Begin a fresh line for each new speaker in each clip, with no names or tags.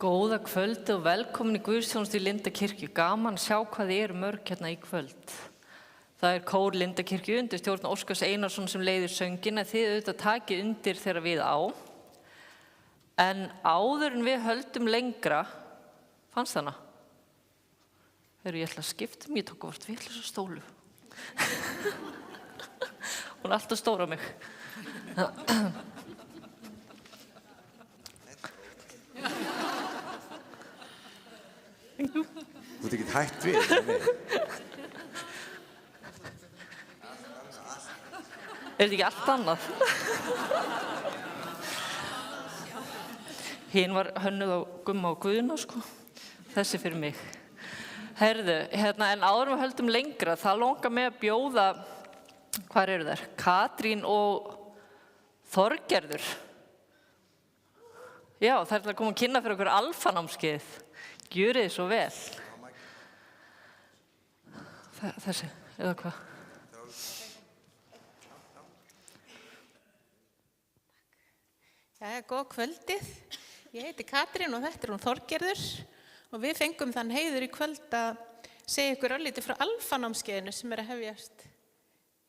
Góða kvöldi og velkomin í Guðsþjónustu í Lindakirkju. Gaman að sjá hvað þið eru mörg hérna í kvöld. Það kór Lindakirkju undir stjórn Óskars Einarsson sem leiðir sönginn, en þið auðvitað takið undir þegar við á. En áður en við höldum lengra, fannst þarna? Heyrðu, ég ætla að skipta ég tók vart vitlaus á stólu. Hún er alltaf stór á mig.
Þú ert ekki hætt við?
Er þetta ekki allt annað? Hinn var hönnuð á Gumma og Guðna, sko. Þessi fyrir mig. Heyrðu, en áður við höldum lengra, það langar mig að bjóða, hvar eru þær? Katrín og Þorgerður. Já, þær ætla að koma að kynna fyrir okkur alfanámskeið. Gjörið þið svo vel. Þessi, eða hvað?
Jæja, góða kvöldið. Ég heiti Katrín og þetta hún Þorgerður og við fengum þann heiður í kvöld að segja ykkur örlítið frá alfanámskeiðinu sem að hefjast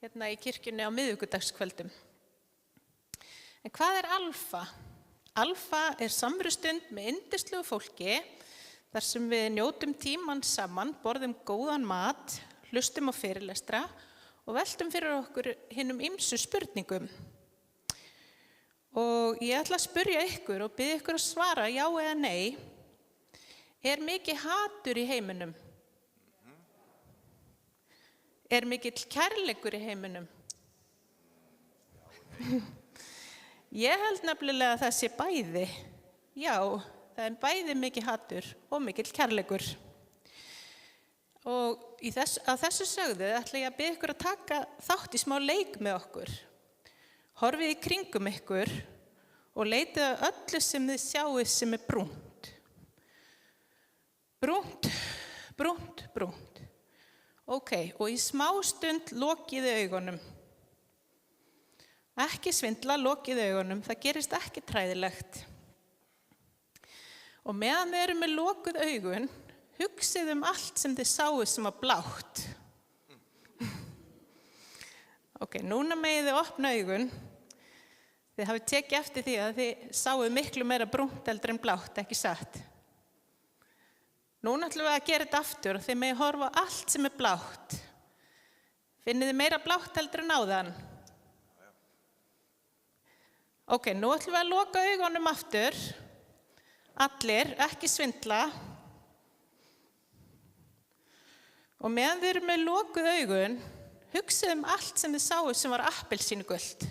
hérna í kirkjunni á miðvikudagskvöldum. En hvað er alfa? Alfa er samverustund með yndislegu fólki þar sem við njótum tímann saman, borðum góðan mat, hlustum á fyrirlestra og veltum fyrir okkur hinum ýmsu spurningum. Og ég ætla að spyrja ykkur og biðja ykkur að svara já eða nei. Er mikið hatur í heiminum? Er mikill kærleikur í heiminum? Ég held nefnilega að það sé bæði. Já, það er bæði mikið hatur og mikill kærleikur. Og að þessu sögðu ætla ég að biðja ykkur að taka þátt í smá leik með okkur. Horfið í kringum ykkur og leitið að öllu sem þið sjáið sem er brúnt. Brúnt, brúnt, brúnt. Ok, og í smá stund lokiði augunum. Ekki svindla, lokiði augunum, það gerist ekki træðilegt. Og meðan þið eru með lokuð augun, hugsið allt sem þið sáu sem var blátt. Ok, núna megið þið opna augun. Þið hafið tekið eftir því að þið sáuð miklu meira brúnt heldur en blátt, ekki satt. Núna ætlum við að gera þetta aftur og þið megið horfa á allt sem er blátt. Finnið þið meira blátt heldur en áðan? Ok, nú ætlum við að loka augunum aftur. Allir, ekki svindla. Og meðan þið eru með lokuð augun, hugsið allt sem þið sáu sem var appelsínugult.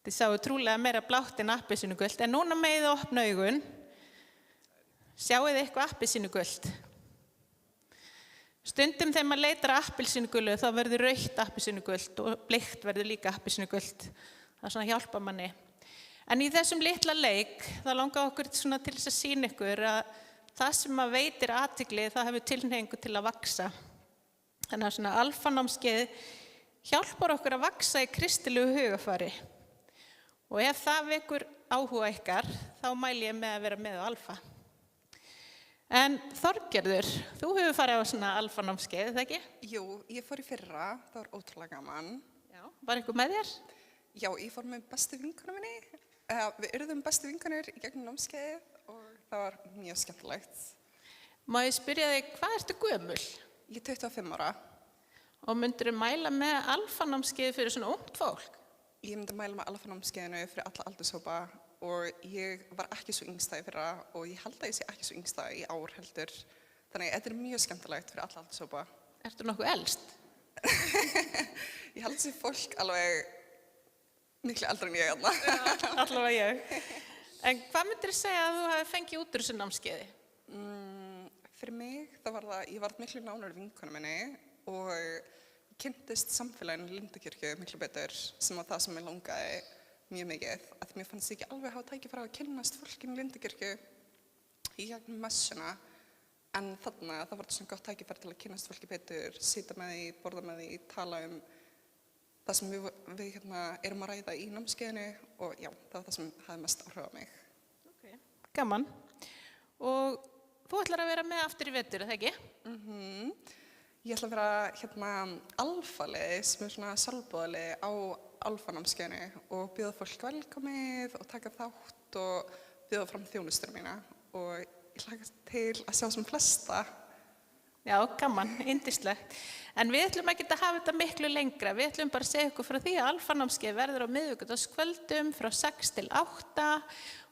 Þið sáu trúlega meira blátt en appelsínugult, en núna megið þið opna augun. Sjáið þið eitthvað appelsínugult? Stundum þegar maður leitar að appelsínugulu þá verður rautt appelsínugult og bleikt verður líka appelsínugult. Það svona hjálpa manni. En í þessum litla leik þá langar okkur svona til þess að sýna ykkur að það sem að veitir athygli það hefur tilhneigingu til að vaxa. Þannig að svona alfanámskeið hjálpar okkur að vaxa í kristilegu hugafari. Og ef það vekur áhuga ykkar þá mæli ég með að vera með á alfa. En Þorgerður, þú hefur farið á svona alfanámskeið, eða ekki?
Jú, ég fór í fyrra, það var ótrúlega gaman.
Já, var einhver með þér?
Já, ég fór með bestu vinkonu minni. Við urðum bestu vinkonur í gegnum námskeið og það var mjög skemmtilegt.
Má ég spyrja þig, hvað ertu gömul?
Ég er 25 ára.
Og myndirðu mæla með alfanámskeið fyrir svona ungt fólk?
Ég myndi mæla með alfanámskeiðinu fyrir alla aldurshópa og ég var ekki svo yngsta í fyrra og ég held að ég sé ekki svo yngsta í ár heldur. Þannig að þetta er mjög skemmtilegt fyrir alla aldurshópa.
Ertu nokkuð elst?
Ég held þessi fólk alveg miklu eldri en ég hérna.
Já, allavega ég. En hvað myndirðu segja að þú hafi fengið út úr þessu námskeiði?
Fyrir mig það var það, ég var miklu nánari vinkonu minni og kynntist samfélaginu í Lindakirkju miklu betur sem var það sem ég langaði mjög mikið. Að mér fannst ekki alveg hafa tækifæri að kynnast fólkinu í Lindakirkju í gegnum messuna. En þarna það var svona gott tækifæri til að kynnast fólki betur, sitja með því, borða með því, tala það sem við erum að ræða í námskeiðinu og já, það var það sem hafði mest áhrif á mig.
gaman. Og þú ætlar að vera með aftur í vetur, er það ekki?
Ég ætla að vera alfalið sem svona sjálfboðali á alfanámskeiðinu og bjóða fólk velkomið og taka þátt og bjóða fram þjónustur mína og ég hlakka til að sjá sem flesta.
Já, gaman, yndislegt. En við ætlum ekki að hafa þetta miklu lengra. Við ætlum bara að segja ykkur frá því að alfanámskeið verður á miðvikudagskvöldum frá 6 til 8.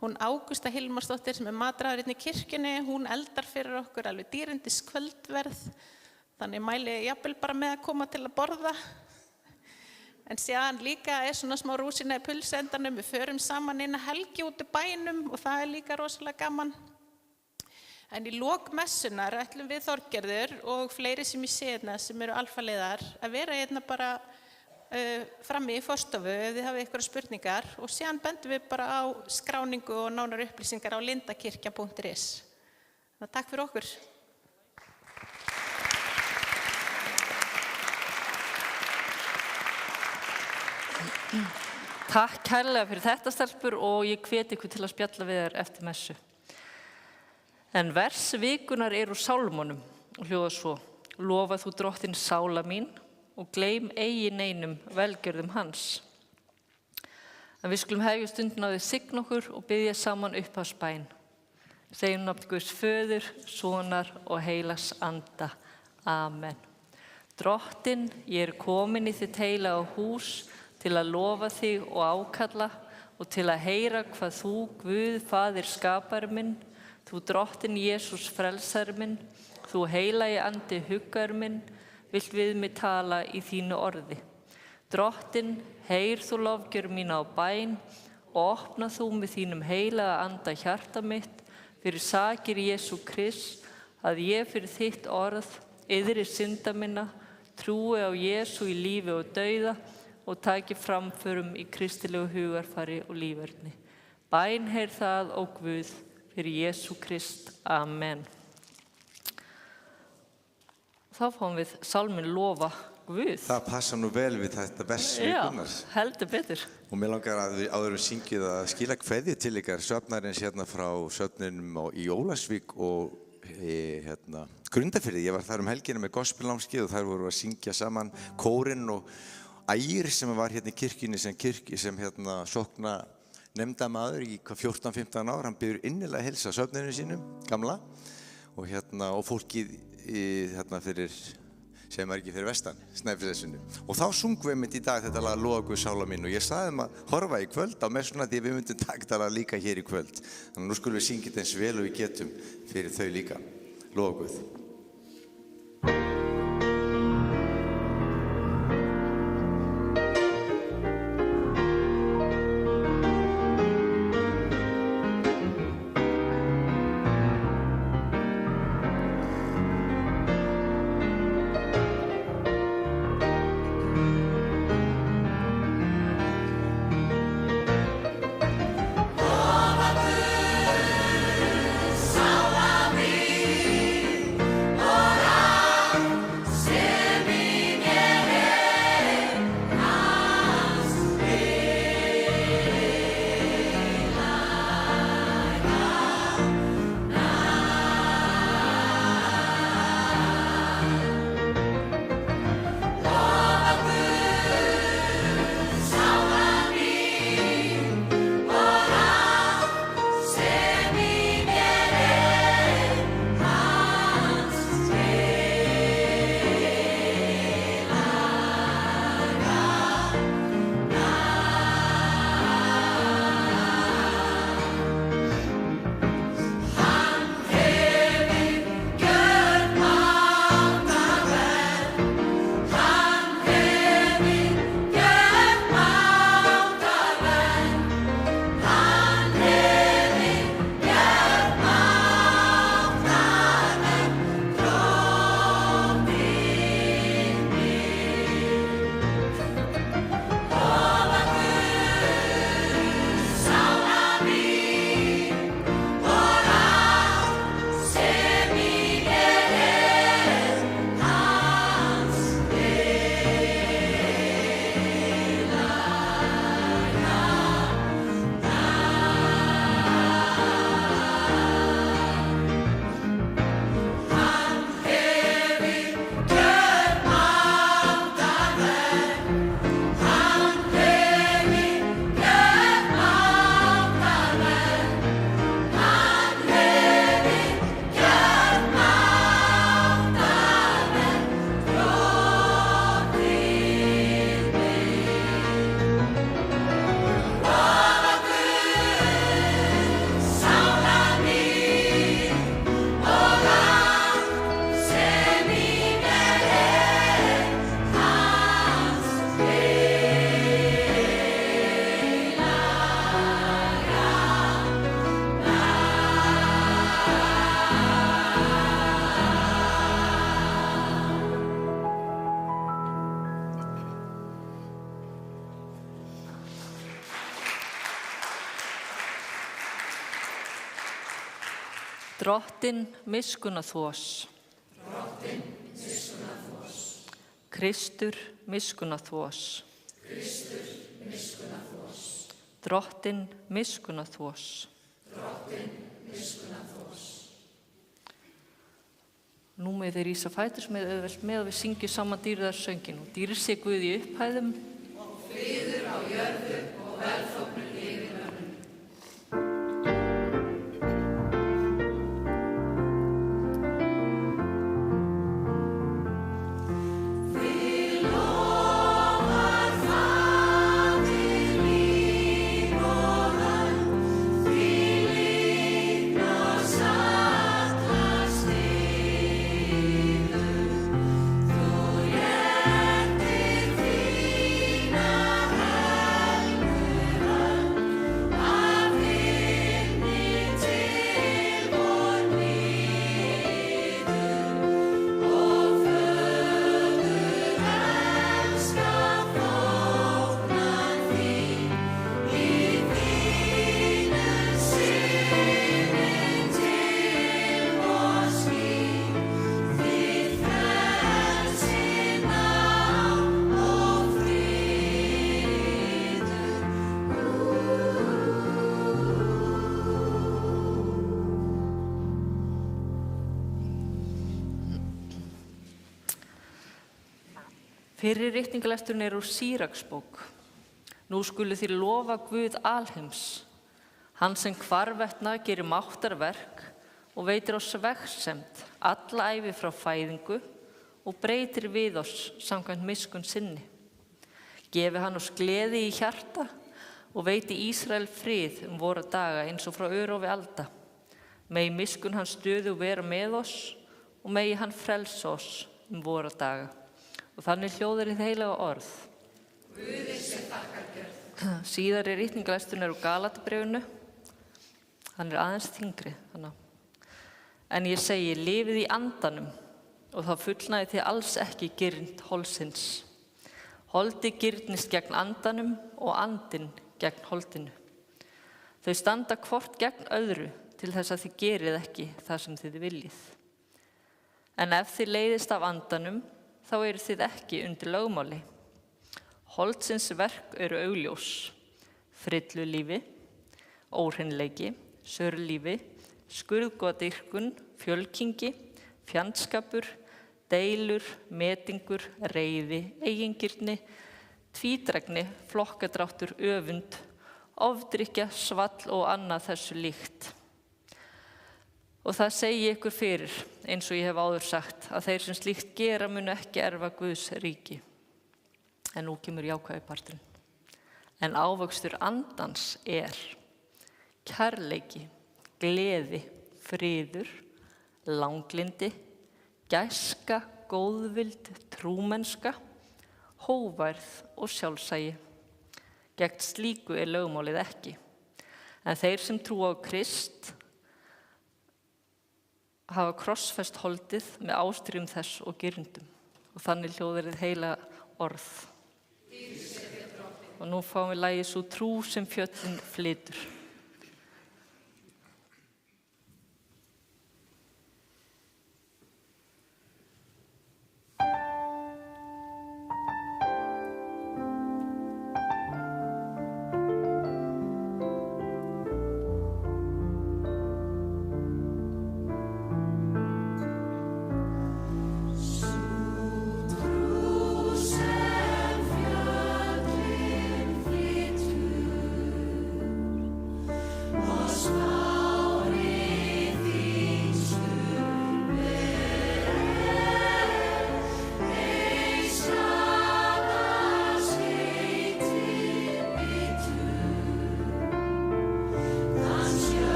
Hún Ágústa Hilmarsdóttir sem matráðurinn í kirkjunni, hún eldar fyrir okkur alveg dýrindis kvöldverð. Þannig mæli ég jafnvel bara með að koma til að borða. En síðan líka svona smá rúsina í pulsendanum. Við förum saman inn að helgi út í bænum og það líka rosalega gaman. En í lok messunar ætlum við Þorgerður og fleiri sem ég sé hérna sem eru alfaleiðar að vera hérna bara frammi í forstofu ef þið hafið einhverjar spurningar og síðan bendum við bara á skráningu og nánar upplýsingar á lindakirkja.is. Takk fyrir okkur.
Takk kærlega fyrir þetta stelpur og ég hveti ykkur til að spjalla við þér eftir messu. En vers vikunar úr sálmunum og hljóða svo: Lofa þú Drottinn sála mín og gleym eigi neinum velgjörðum hans. En við skulum hefja stundina á því signa okkur og biðja saman upphafsbæn. Segjum nafn Guðs Föður, Sonar og Heilags Anda. Amen. Drottinn, ég komin í þitt heilaga hús til að lofa þig og ákalla og til að heyra hvað þú, Guð, Faðir skapari minn, þú Drottinn Jesús frelsari minn, þú heilagi andi huggari minn, vilt við mig tala í þínu orði. Drottinn, heyr þú lofgjör mína á bæn og opna þú með þínum heilaga anda hjarta mitt fyrir sakir Jesú Krist, að ég fyrir þitt orð, yðri synda minna, trúi á Jesú í lífi og dauða og taki framförum í kristilegu hugarfari og líferni. Bæn heyr það, ó Guð, fyrir Jesú Krist. Amen. Þá fáum við sálminn Lofa Guð.
Það passa nú vel við þetta vers vikunar.
Já, heldur betur.
Og mér langar að við áður syngið að skila kveðju til ykkar söfnarins hérna frá söfninum í Ólafsvík og Grundarfirði. Ég var þar helgina með gospelnámskeið og þar voru að syngja saman kórinn og Ægir sem var hérna í kirkjunni sem sókna nefndamaður í 14-15 ár. Hann biður innilega að heilsa söfninu sínum, gamla, og fólkið fyrir, sem ekki fyrir vestan, Snæfellsnesinu. Og þá sungum við einmitt í dag þetta lag Lofa Guð sála mín og ég sagði þeim að horfa í kvöld á messuna því við myndum taka þetta lag líka hér í kvöld. Þannig að nú skulum við syngja þetta eins vel og við getum fyrir þau líka. Lofa Guð.
Lofa Guð sála mín
Drottinn miskunna þvós. Kristur miskunna þvós. Drottinn miskunna þvós. Nú með þeir rísa fætur sem er auðvelt með að við syngjum saman dýrðarsöngin og dýrir sé Guð í upphæðum. Og friður á jörðu og velþóknun yfir mönnum. Fyrri ritningalesturinn er úr Síraksbók. Nú skulu þér lofa Guð alheims, hann sem hvarvetna gerir máttarverk og veitir oss vegsemd alla ævi frá fæðingu og breytir við oss samkvæmt miskunn sinni. Gefi hann oss gleði í hjarta og veiti Ísrael frið vora daga eins og frá örófi alda. Megi miskunn hans stöðu vera með oss og megi hann frelsa oss vora daga. Og þannig hljóðar hið heilaga orð. Guði sé þakkargjörð. Síðari ritningalesturinn er úr Galatabréfinu. Hann er aðeins þyngri. En ég segi, lifið í andanum og þá fullnægi þið alls ekki girnd holdsins. Holdi girnist gegn andanum og andinn gegn holdinu. Þau standa hvort gegn öðru til þess að þið gerið ekki það sem þið viljið. En ef þið leiðist af andanum, þá eru þið ekki undir lögmáli. Holdsins verk eru augljós, frillulífi, óhreinleiki, sörlífi, skurðgodyrkun, fjölkingi, fjandskapur, deilur, metingur, reiði, eigingirni, tvítrægni, flokkadráttur, öfund, ofdrykkja, svall og annað þessu líkt. Og það segi ég ykkur fyrir, eins og ég hef áður sagt, að þeir sem slíkt gera munu ekki erfa Guðs ríki. En nú kemur jákvæði parturinn. En ávöxtur andans er kærleiki, gleði, friður, langlindi, gæska, góðvild, trúmennska, hóværð og sjálfsægi. Gegn slíku er lögmálið ekki. En þeir sem trúa á Krist hafa krossfest holdið með ástríðum þess og girndum. Og þannig hljóðar hið heilaga orð. Og nú fáum við lagið Sú trú sem fjöllin flytur.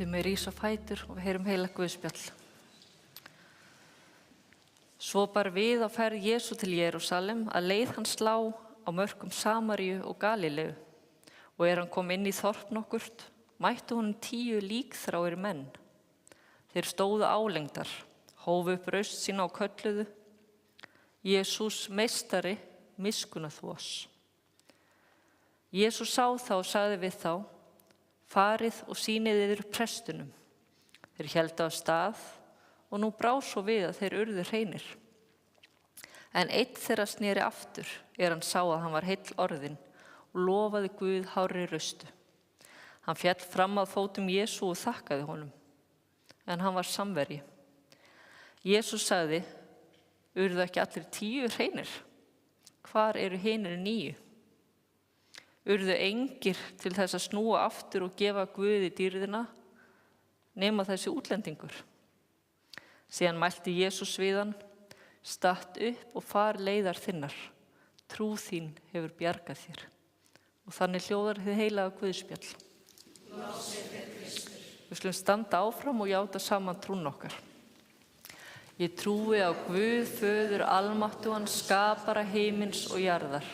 Þið með rísa fætur og við heyrum heila Guðspjall. Svo bar við á ferð Jesú til Jerúsalem að leið hans lá á mörkum Samaríu og Galileu og hann kom inn í þorp nokkurt, mættu honum 10 líkþráir menn. Þeir stóðu álengdar, hófu upp raust sína og kölluðu: Jesús, meistari, miskunna þú oss. Jesús sá þá og sagði við þá: farið og sýnið yður prestunum. Þeir héldu af stað og nú brá svo við að þeir urðu hreinir. En einn þeirra sneri aftur hann sá að hann var heill orðinn og lofaði Guð hárri raustu. Hann féll fram að fótum Jesú og þakkaði honum, en hann var samverji. Jesús sagði: urðu ekki allir 10 hreinir? Hvar eru hinir 9? Urðu engir til þess að snúa aftur og gefa Guði dýrðina, nema þessi útlendingur. Síðan mælti Jesús við hann: statt upp og far leiðar þinnar, trú þín hefur bjargað þér. Og þannig hljóðar hið heilaga Guðspjall. Við skulum standa áfram og játa saman trún okkar. Ég trúi á Guð, Föður almáttugan, skapara himins og jarðar.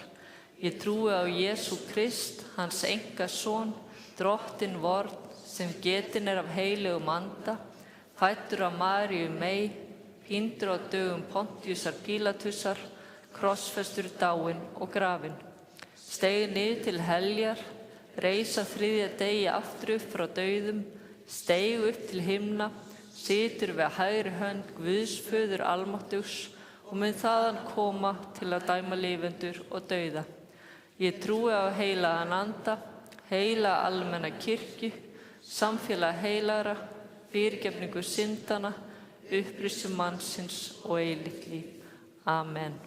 Ég trúi á Jesú Krist, hans einkason, drottinn vorn, sem getinn af heilögum anda, fæddur af Maríu mey, píndur á dögum Pontiusar Pílatusar, krossfestur, dáinn og grafinn. Steig niður til heljar, reis á 3. degi aftur upp frá dauðum, steig upp til himna, situr við hægri hönd Guðs Föður almáttugs og mun þaðan koma til að dæma lifendur og dauða. Ég trúi á heilagan anda, heila almenna kirkju, samfélag heilagra, fyrirgefningu syndana, upprisu mannsins og eilíft líf. Amen.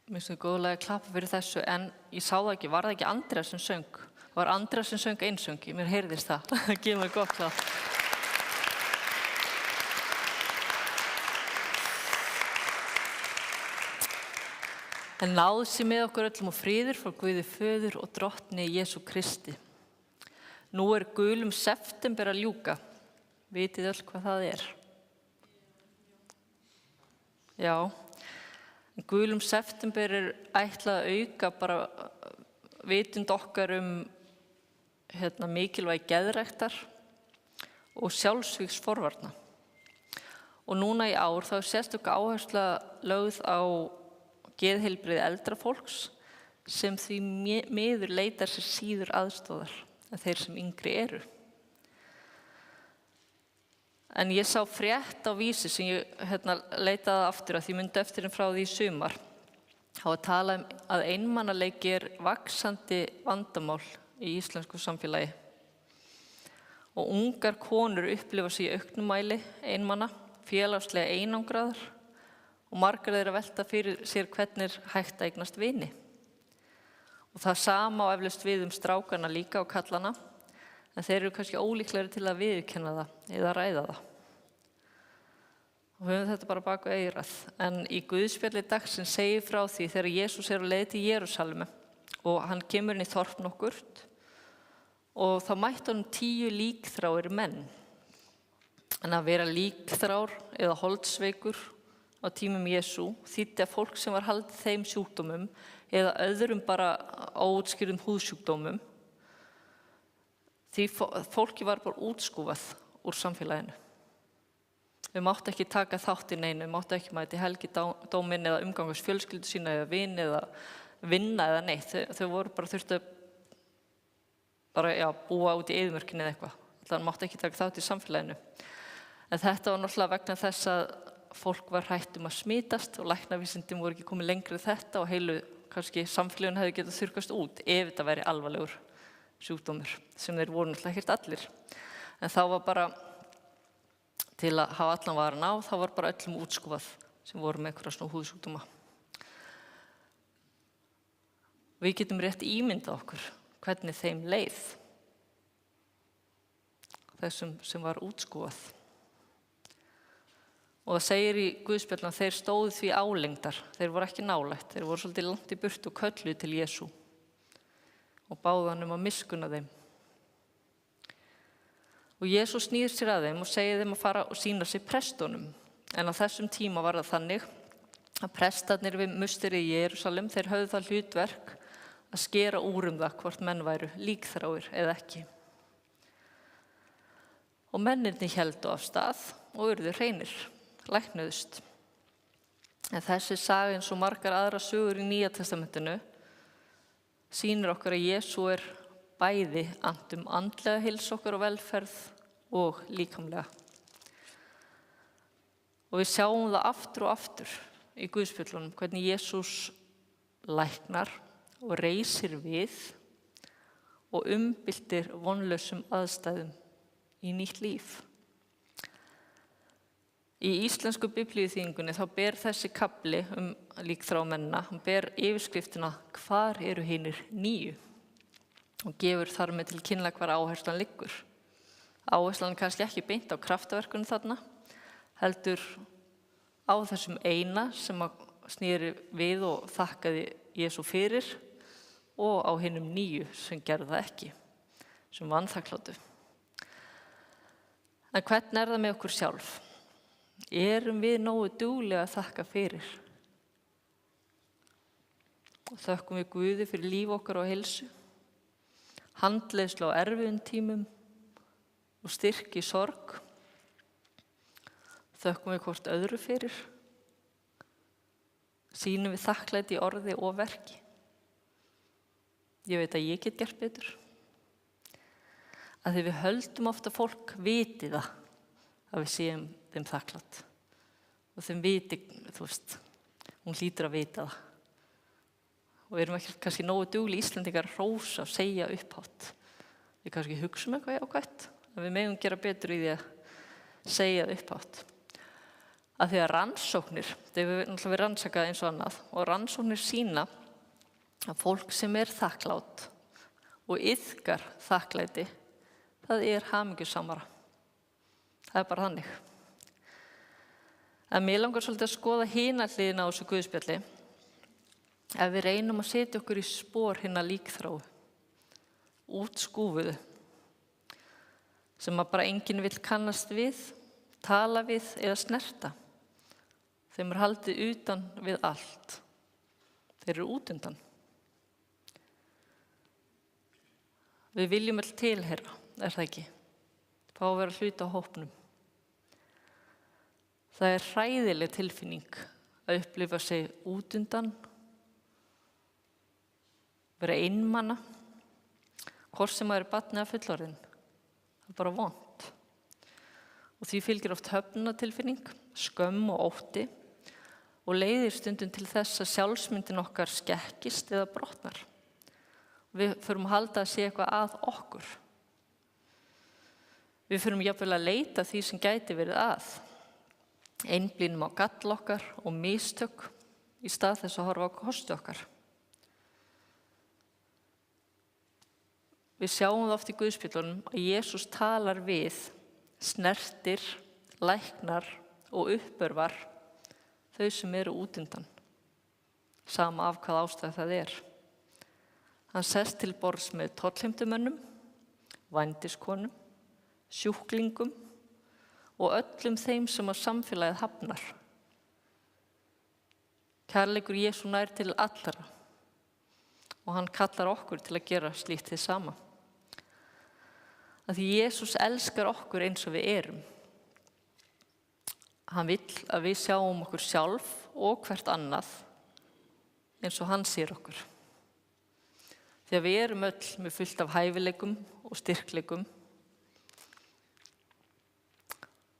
Mér finnst góðlega að klappa fyrir þessu, en ég sá það ekki, var það ekki Andrea sem söng? Það var Andrea sem söng einsöngi, mér heyrðist það. Það gefur mér gott klapp. En náð sé með okkur öllum og friður frá Guði Föður og Drottni Jesú Kristi. Nú gulum september að ljúka. Vitið öll hvað það er? Já. Gulum september ætlað að auka bara vitund okkar mikilvægi geðræktar og sjálfsvígsforvarna. Og núna í ár þá sérstök áhersla lögð á geðheilbrigði eldra fólks sem því miður leitar sér síður aðstoðar en þeir sem yngri eru. En ég sá frétt á Vísi sem ég leitaði aftur að því myndi eftir frá því í sumar. Það var talað að einmannaleiki vaxandi vandamál í íslensku samfélagi. Og ungar konur upplifa sig í auknum mæli einmanna, félagslega einangraðar og margar þeirra velta fyrir sér hvernig hægt að eignast vini. Og það sama á eflaust við strákana líka og kallana, en þeir eru kannski ólíklegri til að viðurkenna það eða ræða það. Og við höfum þetta bara bak við eyrað. En í Guðspjalli dagsins segir frá því þegar Jesús á leið til Jerúsalem og hann kemur inn í þorp nokkurt og þá mætti hann 10 líkþráir menn. En að vera líkþrár eða holdsveikur á tímum Jesú þýddi að fólk sem var haldið þeim sjúkdómum eða öðrum bara óútskýrðum húðsjúkdómum, því fólki var bara útskúfað úr samfélaginu. Við máttu ekki taka þátt í neinu, við máttu ekki mæta í helgidóminn eða umgangast fjölskyldu sína eða vini eða vinna eða neitt. Þau voru bara þurftu bara búa út í eyðimörkinni eða eitthvað. Það máttu ekki taka þátt í samfélaginu. En þetta var náttúrulega vegna þess að fólk var hrætt að smítast og læknavísindin voru ekki komið lengri þetta og heilu kannski samfélagin hefði getað þurrkast út ef þetta væri alvarlegur sjúkdómur sem þeir voru náttúrulega ekkert allir. En þá var bara til að hafa allan varan á, þá var bara öllum útskúfað sem voru með einhverja svona húðsjúkdóma. Við getum rétt ímyndað okkur hvernig þeim leið, þessum sem var útskúfað. Og það segir í Guðspjallinu að þeir stóðu því álengdar, þeir voru ekki nálægt, þeir voru svolítið langt í burtu og kölluðu til Jesú og báðu hann að miskunna þeim. Og Jesús snýr sér að þeim og segir þeim að fara og sýna sig prestunum. En á þessum tíma var það þannig að prestarnir við musteri í Jerúsalem, þeir höfðu það hlutverk að skera úr það hvort menn væru líkþráir eða ekki. Og mennirnir héldu af stað og urðu hreinir, læknuðust. En þessi saga eins og margar aðra sögur í Nýja testamentinu sýnir okkur að Jesú bæði andlega heilsu okkar og velferð og líkamlega. Og við sjáum það aftur og aftur í Guðspjöllunum hvernig Jesús læknar og reisir við og umbyltir vonlausum aðstæðum í nýtt líf. Í íslensku biblíuþýðingunni þá ber þessi kafli líkþrámennina, hann ber yfirskriftina Hvar eru hinir nýju? Og gefur þar með til kynna hvar áherslan liggur. Áherslan kannski ekki beint á kraftaverkunum þarna, heldur á þessum eina sem sneri við og þakkaði Jesú fyrir og á hinum nýju sem gerði það ekki, sem vanþakklátu. En hvernig það með okkur sjálf? Erum við nógu duglega að þakka fyrir? Þökkum við Guði fyrir líf okkar og heilsu? Handleiðslu á erfiðum tímum og styrk í sorg. Þökkum við hvort öðru fyrir. Sýnum við þakklæti í orði og verki. Ég veit að ég get gert betur. Að því við höldum ofta fólk viti það að við séum þeim þakklátt. Og þeim viti, hún hlýtur að vita það. Og við erum ekki kannski nógu dugli Íslendingar að hrósa og segja upphátt. Við kannski hugsum eitthvað jákvætt, en við megum gera betur í því að segja upphátt. Af því að rannsóknir, þau hefur náttúrulega verið rannsakað eins og annað, og rannsóknir sýna að fólk sem þakklátt og iðkar þakklæti, það hamingjusamara. Það bara þannig. En mér langar svolítið að skoða hina hliðina á þessu guðspjalli. Ef við reynum að setja okkur í spor hinna líkþráu, útskúfuðu, sem að bara enginn vill kannast við, tala við eða snerta. Þeim haldið utan við allt. Þeir eru út undan. Við viljum öll tilheyra, það ekki? Fá að vera hluti á hópnum. Það hræðileg tilfinning að upplifa sig út undan, vera einmana, hvort sem maður barn eða fullorðinn. Það bara vont. Og því fylgir oft höfnunartilfinning, skömm og ótti og leiðir stundum til þess að sjálfsmyndin okkar skekkist eða brotnar. Við förum að halda að sé eitthvað að okkur. Við förum jafnvel að leita því sem gæti verið að. Einblínum á galla okkar og mistök í stað þess að horfa á kosti okkar. Við sjáum það oft í Guðspjöllunum að Jesús talar við, snertir, læknar og uppörvar þau sem eru út undan, sama af hvað ástæð það Hann sest til borðs með tollheimtumönnum, vændiskonum, sjúklingum og öllum þeim sem að samfélagið hafnar. Kærleikur Jesú nær til allra og hann kallar okkur til að gera slíkt hið sama. Því Jesús elskar okkur eins og við erum. Hann vill að við sjáum okkur sjálf og hvert annað eins og hann sér okkur. Því að við erum öll með fullt af hæfileikum og styrkleikum.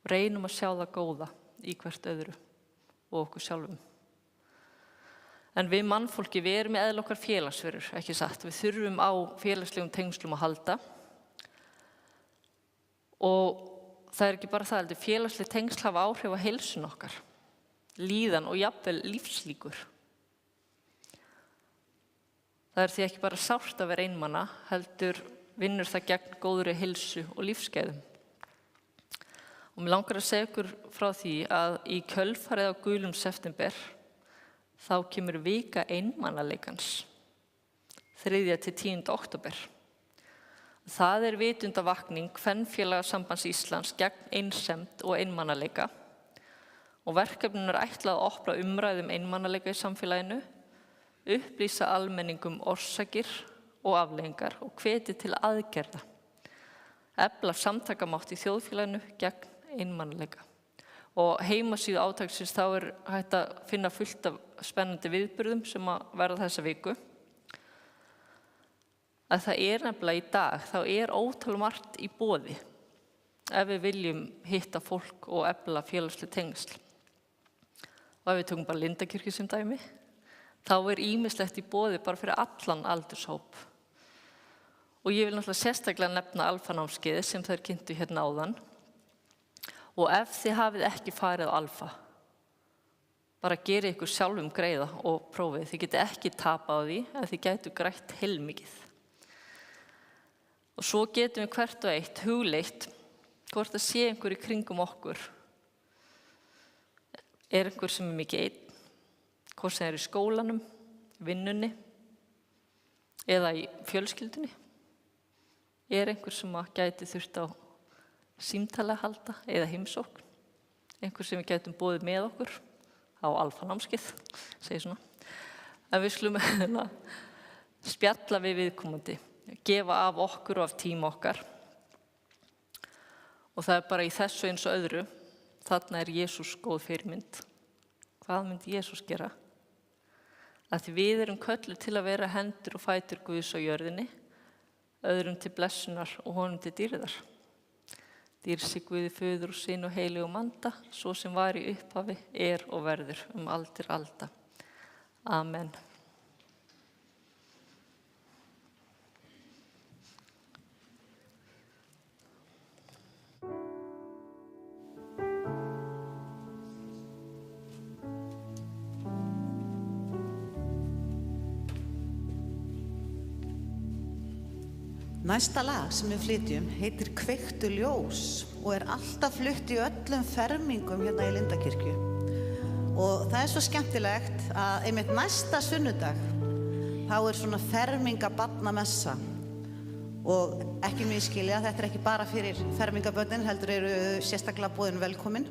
Reynum að sjá það góða í hvert öðru og okkur sjálfum. En við mannfólki, við erum í eðli okkar félagsverur, ekki satt. Við þurfum á félagslegum tengslum að halda. Og það ekki bara það, heldur félagsleg tengsl hafa áhrif á heilsun okkar, líðan og jafnvel lífslíkur. Það því ekki bara sárt að vera einmana, heldur vinnur það gegn góðri heilsu og lífsgæðum. Og mér langar að segja ykkur frá því að í kjölfarið á gulum september þá kemur vika einmanaleikans, 3. til 10. október. Það vitundavakning Kvenfélagasambands Íslands gegn einsemd og einmanaleika og verkefninu ætlað að opna umræðum einmanaleika í samfélaginu, upplýsa almenningum orsakir og afleiðingar og hvetja til aðgerða, efla samtakamátt í þjóðfélaginu gegn einmanaleika. Og heimasíðu átaksins þá hægt að finna fullt af spennandi viðburðum sem að verða þessa viku. Að það nefnilega í dag, þá ótalmargt í boði ef við viljum hitta fólk og efla félagsleg tengsl. Og ef við tökum bara Lindakirkju sem dæmi, þá ýmislegt í boði bara fyrir allan aldurshóp. Og ég vil náttúrulega sérstaklega nefna alfanámskeiðið sem þær kynntu hérna áðan. Og ef þið hafið ekki farið á alfa, bara gerið ykkur sjálfum greiða og prófið. Þið getið ekki tapað á því, en þið gætu grætt heilmikið. Og svo getum við hvert og eitt hugleitt hvort það sé einhver í kringum okkur. Einhver sem mikið einn, hvort sem í skólanum, vinnunni eða í fjölskyldunni. Einhver sem gæti þurft á símtali að halda eða heimsókn. Einhver sem við gætum boðið með okkur á alfanámskeið, segir svona. En við skulum spjalla við viðkomandi. Gefa af okkur og af tíma okkar. Og það bara í þessu eins og öðru, þarna Jesús góð fyrirmynd. Hvað myndi Jesús gera? Að því við erum kölluð til að vera hendur og fætur Guðs á jörðinni, öðrum til blessunar og honum til dýrðar. Dýr sig Guði föður og Syni og heiligum anda, svo sem var í upphafi, og verður aldir alda. Amen.
Næsta lag sem við flytjum heitir Kveiktu ljós og alltaf flutt í öllum fermingum hérna í Lindakirkju. Og það svo skemmtilegt að einmitt næsta sunnudag þá svona fermingabarnamessa. Og ekki misskilja, þetta ekki bara fyrir fermingabörnin, heldur eru sérstaklega boðin velkomin.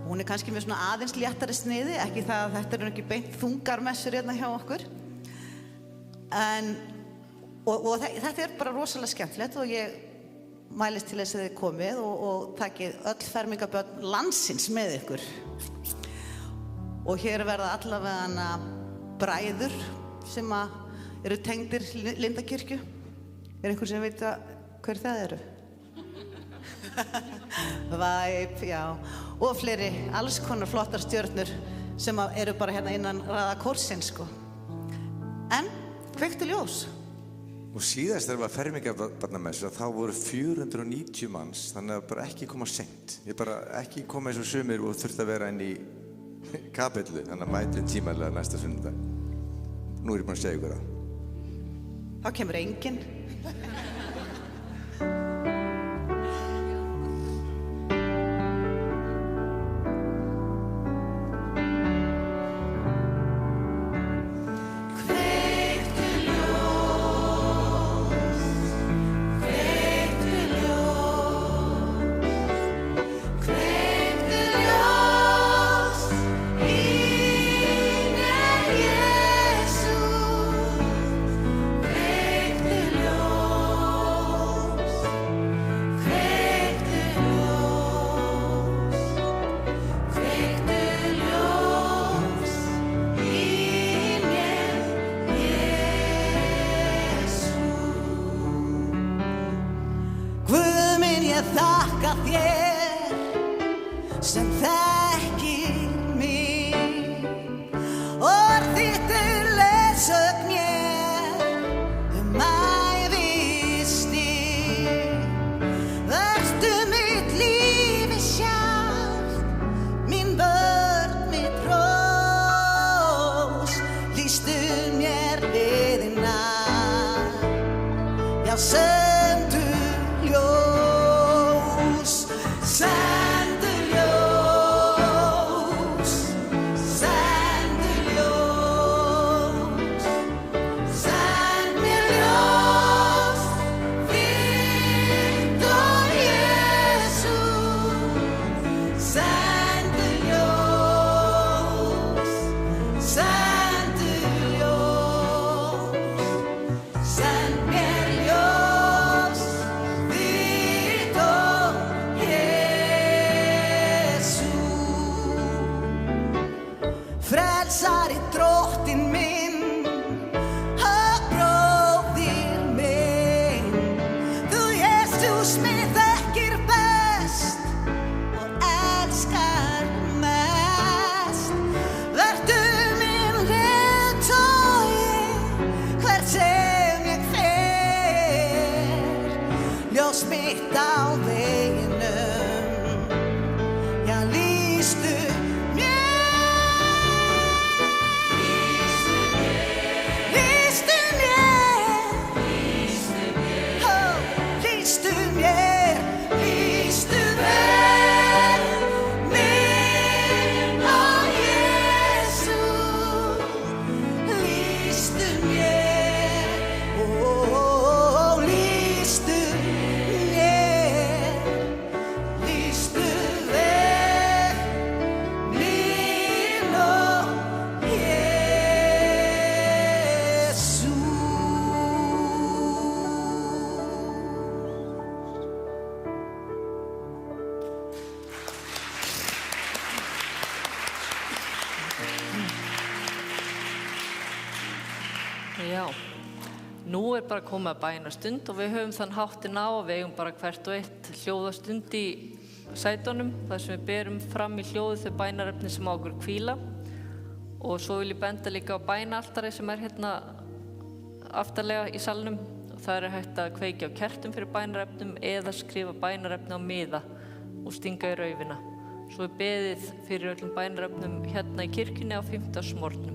Hún kannski með svona aðeins léttari sniði, ekki það að þetta eru ekki beint þungarmessur hérna hjá okkur. Og þetta bara rosalega skemmtilegt og ég mælist til þess að þið komið og takið öll fermingabörn landsins með ykkur. Og hér verða allavega bræður sem eru tengdir Lindakirkju. Einhver sem veit hver það eru? Væp, já. Og fleiri, alls konar flottar stjörnur sem eru bara hérna innan raða kórsins, sko. En, kveiktu ljós.
Og síðast þegar var fermingabarnamessa, þá voru 490 manns, þannig að bara ekki koma seint. Ég bara ekki koma eins og sumir og þurfti að vera inn í kapellu, þannig að mætum tímanlega næsta sunnudag. Nú ég búin að segja ykkur það.
Þá kemur enginn.
Já, nú bara komið að bænastund og við höfum þann háttinn á að við eigum bara hvert og eitt hljóðastund í sætunum þar sem við berum fram í hljóðu þau bænarefni sem á okkur hvíla og svo vil ég benda líka á bænaaltari sem hérna aftarlega í salnum og það hægt að kveikja á kertum fyrir bænarefnum eða skrifa bænarefni á miða og stinga í raufina. Svo beðið fyrir öllum bænarefnum hérna í kirkjunni á 5. morgnum.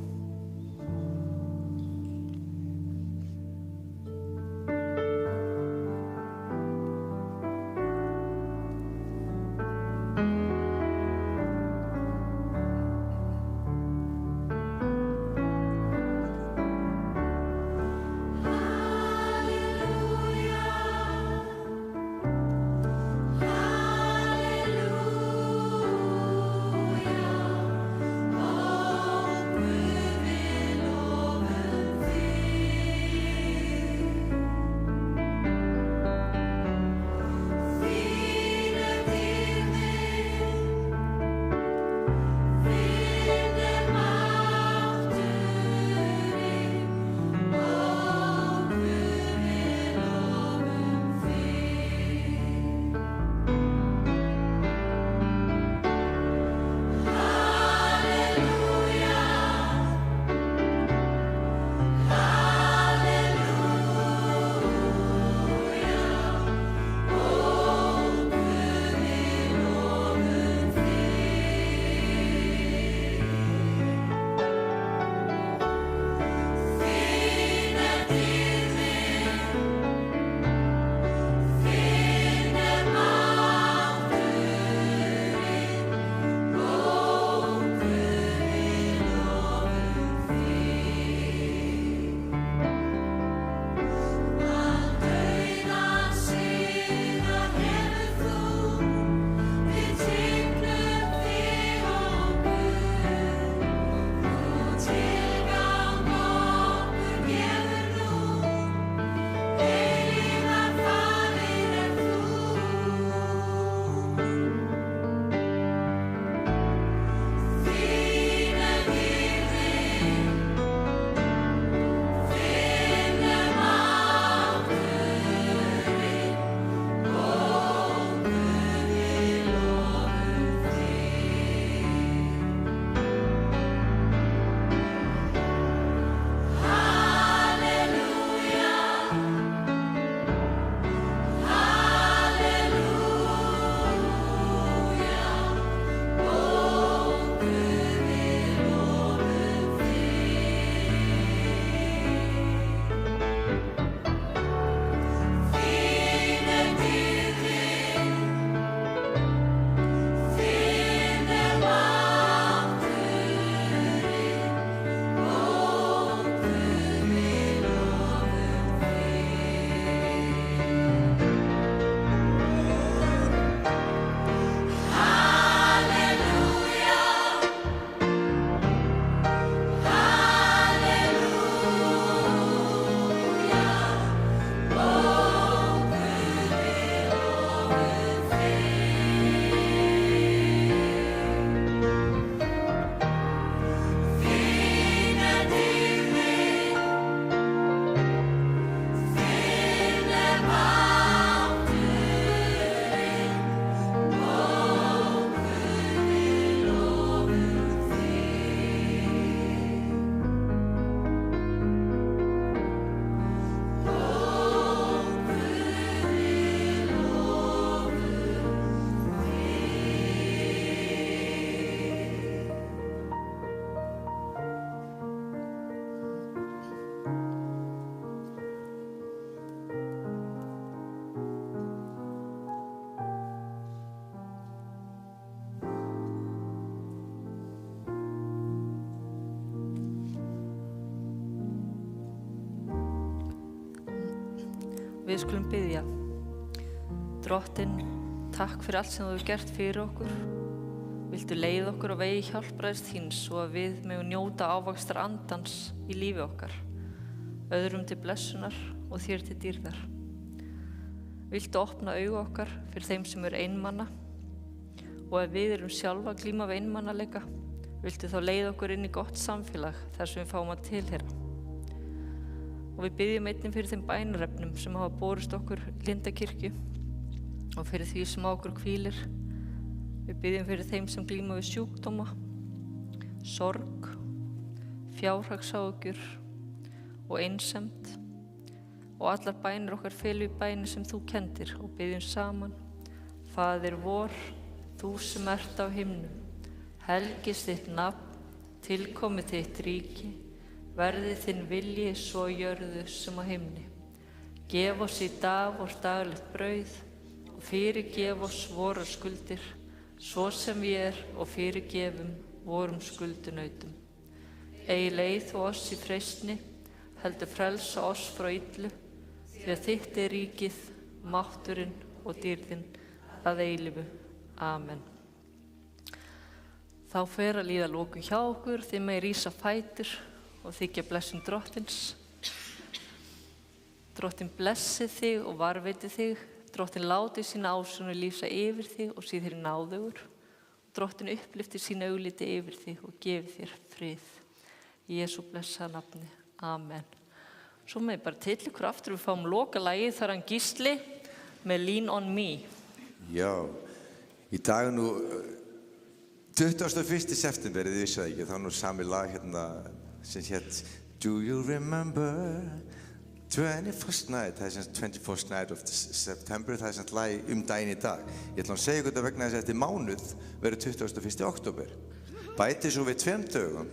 Við skulum biðja. Drottinn, takk fyrir allt sem þú hefur gert fyrir okkur. Viltu leiða okkur á vegi hjálpræðis þíns svo að við megum njóta ávaxtar andans í lífi okkar, öðrum til blessunar og þér til dýrðar. Viltu opna augu okkar fyrir þeim sem eru einmana og ef við erum sjálfa að glíma við einmanaleika, viltu þá leiða okkur inn í gott samfélag þar sem við fáum að tilheyra. Og við biðjum einnig fyrir þeim bænarefnum sem hafa borist okkur Lindakirkju og fyrir því sem á okkur hvílir. Við biðjum fyrir þeim sem glíma við sjúkdóma, sorg, fjárhagsáhyggjur og einsemd og allar bænir okkar felu í bæni sem þú kendir og biðjum saman. Faðir vor, þú sem ert á himnum, helgist þitt nafn, tilkomi þitt ríki, verði þinn vilji svo á jörðu sem á himni. Gef oss í dag vort daglegt brauð og fyrirgef oss vorar skuldir, svo sem við og fyrirgefum vorum skuldunautum. Eigi leið þú oss í freistni, heldur frelsa oss frá illu, því að þitt er ríkið, mátturinn og dýrðin að eilífu. Amen. Þá fer að líða loku hjá okkur, þið megið rísa fætur og þykja blessun Drottins. Drottinn blessi þig og varveiti þig. Drottinn láti sína ásjónu lífsa yfir þig og sé þér náðugur. Drottinn upplifti sína augliti yfir þig og gefi þér frið. Í Jesú blessaða nafni. Amen. Svo með bara til ykkur aftur, við fáum lokalagið, þar hann Gísli með Lean on Me.
Já, í dag nú 21. september, þið vissu það ekki, þá nú sami lag hérna sem hétt Do you remember 21st night, það er sem 21st night of September, það er sem lag daginn í dag. Ég ætla að segja ykkur þetta vegna þess að eftir mánuð verður 21. október. Bæti svo við 2 dögum.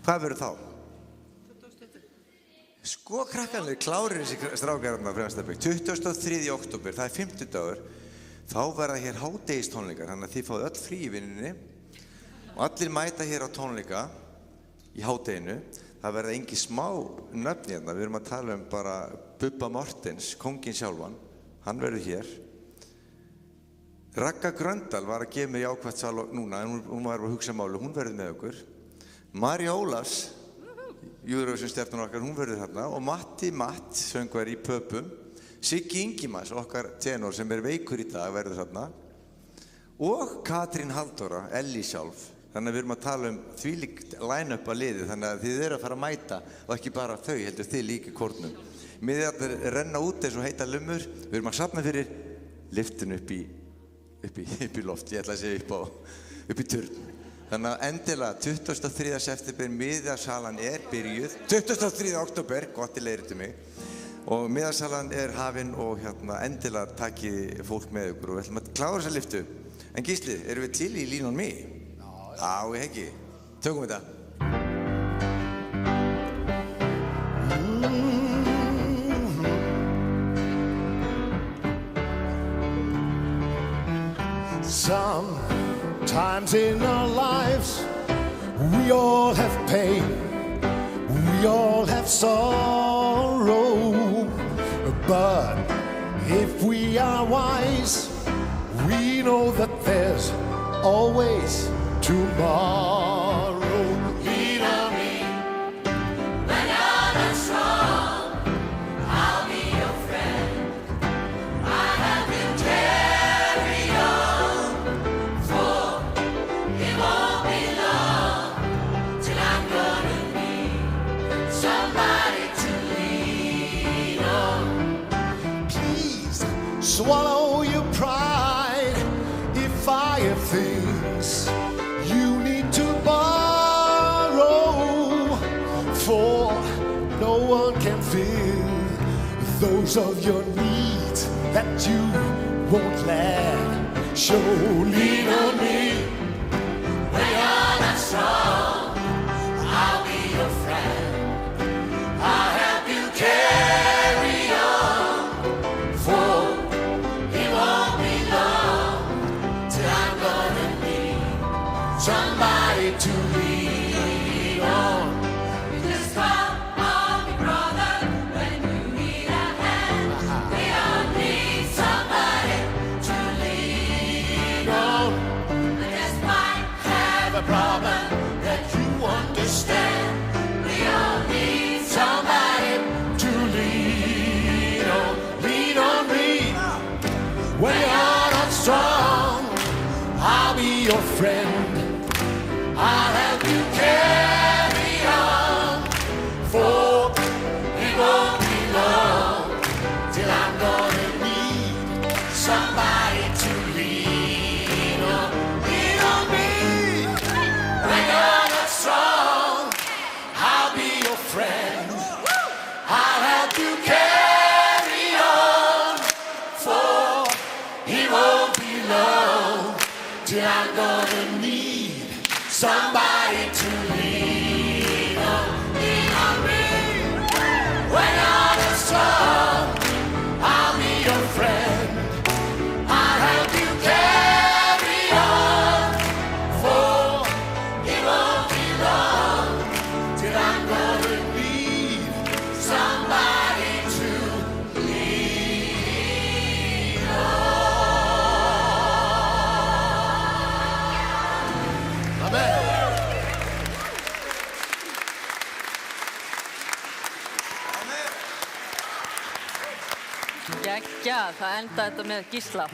Hvað verður þá? Sko krakkarnir, klárir þessi strákarna fremstabæk. 23. október, það er 50 dagur. Þá verða hér hádegistónleikar, þannig að þið fáið öll frí í vinninni og allir mæta hér á tónleika í hádeginu. Það verða engi smá nöfn hérna, við erum að tala bara Bubba Mortens, kónginn sjálfan, hann verður hér. Ragga Gröndal var að gefa mér jákvætt sal núna, en hún var að hugsa máli, hún verður með okkur. Mari Ólafs, Eurovision-stjarnan okkar, hún verður þarna og Matti Matt, söngvar í Pöpum. Siggi Ingimarsson, okkar tenor sem er veikur í dag, verður þarna. Og Katrín Halldóra, Elli sjálf. Þannig að við erum að tala þvílíkt line-up að liði, þannig að þið eru að fara að mæta og ekki bara þau, heldur þið líka í kórnum. Miðarnir renna út eins og heita lumur, við erum að safna fyrir lyftun upp í loft, ég ætla að segja upp í turn. Þannig að endilega 23. september, miðarsalan er byrjuð, 23. október, gott í leiðir til mig, og miðarsalan er hafin og endilega takið fólk með ykkur og við ætlum að klára þessa lyftu. En Gísli, erum við til í Lean on Me? Já, ég ekki. Tökum við þetta.
Sometimes in our lives we all have pain, we all have sorrow, but if we are wise, we know that there's always tomorrow. Lean on me when you're not strong. I'll be your friend. I have been carried on, for it won't be long till I'm gonna need somebody to lean on. Please swallow your pride if I have things you need to borrow, for no one can fill those of your needs that you won't lack. So lean on me when you're not strong. I'll be your friend. I'll help you carry on, for it won't be long till I'm gonna need somebody to lean on. Just call on me, brother, when you need a hand. problem that you understand. We all need somebody to lean on me. When you're not strong, I'll be your friend. I'll help you carry on, for it won't be long till I'm gonna need somebody to lean on me. When you're not strong, I'll be your friend. I'll help you carry on, for it won't be long till I'm gonna need somebody to lean on me. When you're not strong, I'll be your friend. I'll help you carry on, for it won't be long till I'm gonna need somebody to lean on. Amen.
Geggjað, það enda þetta með Gísla.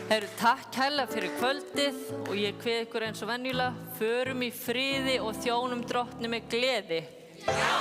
Herru, takk kærlega fyrir kvöldið og ég kveð ykkur eins og venjulega. Förum í friði og þjónum Drottni með gleði. Já,